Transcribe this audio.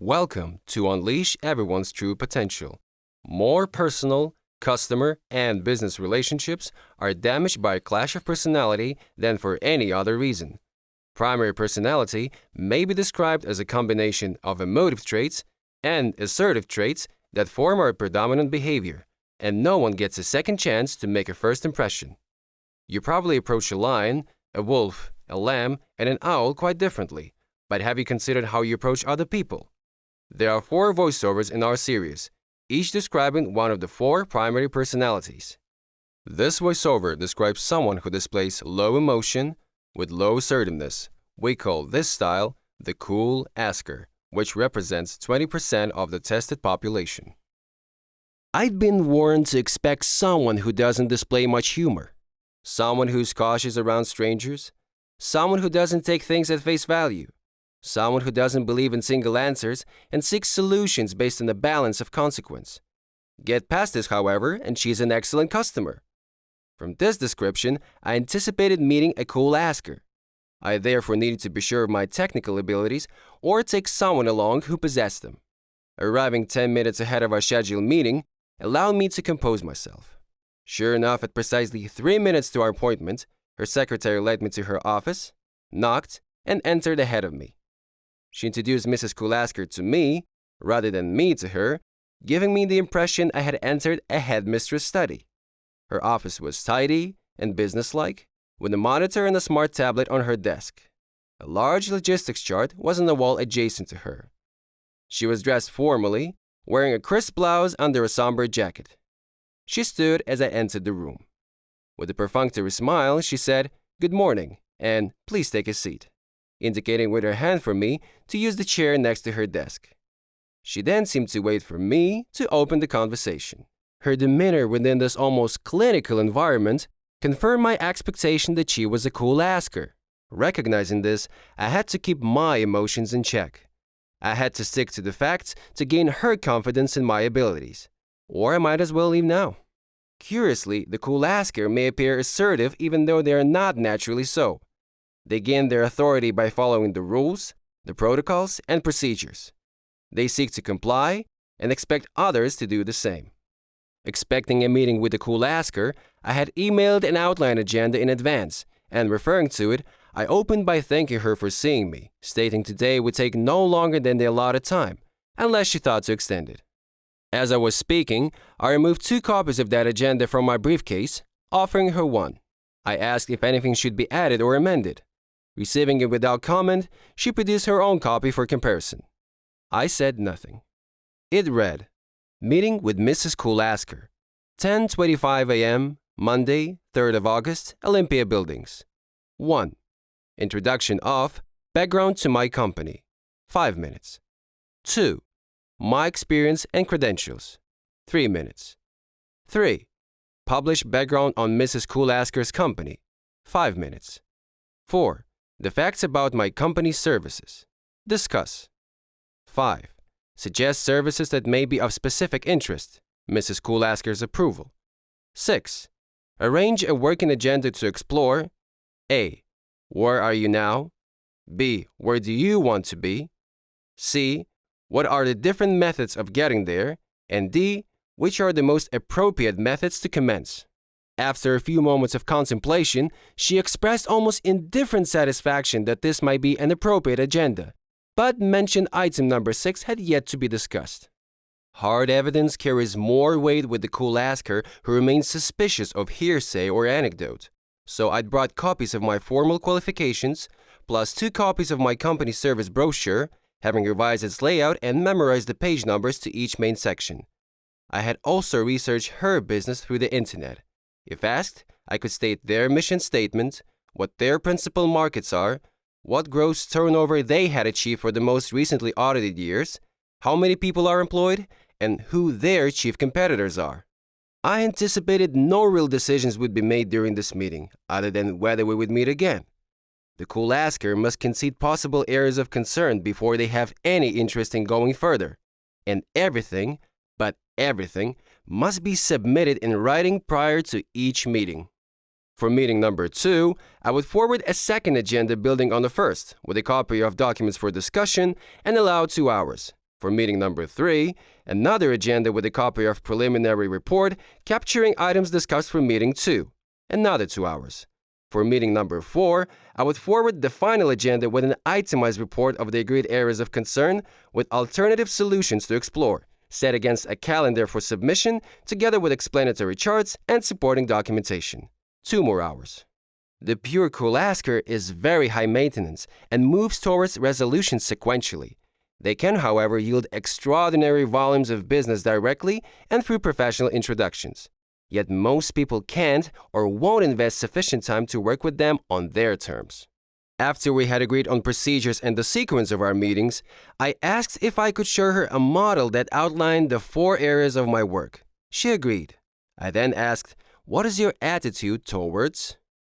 Welcome to Unleash Everyone's True Potential. More personal, customer, and business relationships are damaged by a clash of personality than for any other reason. Primary personality may be described as a combination of emotive traits and assertive traits that form our predominant behavior, and no one gets a second chance to make a first impression. You probably approach a lion, a wolf, a lamb, and an owl quite differently, but have you considered how you approach other people? There are 4 voiceovers in our series, each describing one of the 4 primary personalities. This voiceover describes someone who displays low emotion with low assertiveness. We call this style the cool asker, which represents 20% of the tested population. I've been warned to expect someone who doesn't display much humor, someone who's cautious around strangers, someone who doesn't take things at face value, someone who doesn't believe in single answers and seeks solutions based on the balance of consequence. Get past this, however, and she's an excellent customer. From this description, I anticipated meeting a cool asker. I therefore needed to be sure of my technical abilities or take someone along who possessed them. Arriving 10 minutes ahead of our scheduled meeting allowed me to compose myself. Sure enough, at precisely 3 minutes to our appointment, her secretary led me to her office, knocked, and entered ahead of me. She introduced Mrs. Coolasker to me, rather than me to her, giving me the impression I had entered a headmistress study. Her office was tidy and businesslike, with a monitor and a smart tablet on her desk. A large logistics chart was on the wall adjacent to her. She was dressed formally, wearing a crisp blouse under a somber jacket. She stood as I entered the room. With a perfunctory smile, she said, "Good morning," and "Please take a seat," indicating with her hand for me to use the chair next to her desk. She then seemed to wait for me to open the conversation. Her demeanor within this almost clinical environment confirmed my expectation that she was a cool asker. Recognizing this, I had to keep my emotions in check. I had to stick to the facts to gain her confidence in my abilities. Or I might as well leave now. Curiously, the cool asker may appear assertive even though they are not naturally so. They gain their authority by following the rules, the protocols, and procedures. They seek to comply and expect others to do the same. Expecting a meeting with the cool asker, I had emailed an outline agenda in advance, and referring to it, I opened by thanking her for seeing me, stating today would take no longer than the allotted time, unless she thought to extend it. As I was speaking, I removed 2 copies of that agenda from my briefcase, offering her one. I asked if anything should be added or amended. Receiving it without comment, she produced her own copy for comparison. I said nothing. It read, "Meeting with Mrs. Coolasker, 10:25 a.m., Monday, 3rd of August, Olympia Buildings. 1. Introduction of background to my company, 5 minutes. 2. My experience and credentials, 3 minutes. 3. Publish background on Mrs. Coolasker's company, 5 minutes. 4. The facts about my company's services. Discuss. 5. Suggest services that may be of specific interest. Mrs. Coolasker's approval. 6. Arrange a working agenda to explore A. Where are you now? B. Where do you want to be? C. What are the different methods of getting there? And D. Which are the most appropriate methods to commence? After a few moments of contemplation, she expressed almost indifferent satisfaction that this might be an appropriate agenda, but mentioned item number 6 had yet to be discussed. Hard evidence carries more weight with the cool asker who remains suspicious of hearsay or anecdote, so I'd brought copies of my formal qualifications, plus 2 copies of my company service brochure, having revised its layout and memorized the page numbers to each main section. I had also researched her business through the internet. If asked, I could state their mission statement, what their principal markets are, what gross turnover they had achieved for the most recently audited years, how many people are employed, and who their chief competitors are. I anticipated no real decisions would be made during this meeting, other than whether we would meet again. The cool asker must concede possible areas of concern before they have any interest in going further, and everything, but everything, must be submitted in writing prior to each meeting. For meeting number 2, I would forward a second agenda building on the first, with a copy of documents for discussion and allow 2 hours, For meeting number 3, another agenda with a copy of preliminary report capturing items discussed for meeting 2, another 2 hours. For meeting number 4, I would forward the final agenda with an itemized report of the agreed areas of concern with alternative solutions to explore, set against a calendar for submission together with explanatory charts and supporting documentation. 2 more hours. The pure Coolasker is very high maintenance and moves towards resolution sequentially. They can, however, yield extraordinary volumes of business directly and through professional introductions. Yet most people can't or won't invest sufficient time to work with them on their terms. After we had agreed on procedures and the sequence of our meetings, I asked if I could show her a model that outlined the 4 areas of my work. She agreed. I then asked, "What is your attitude towards?"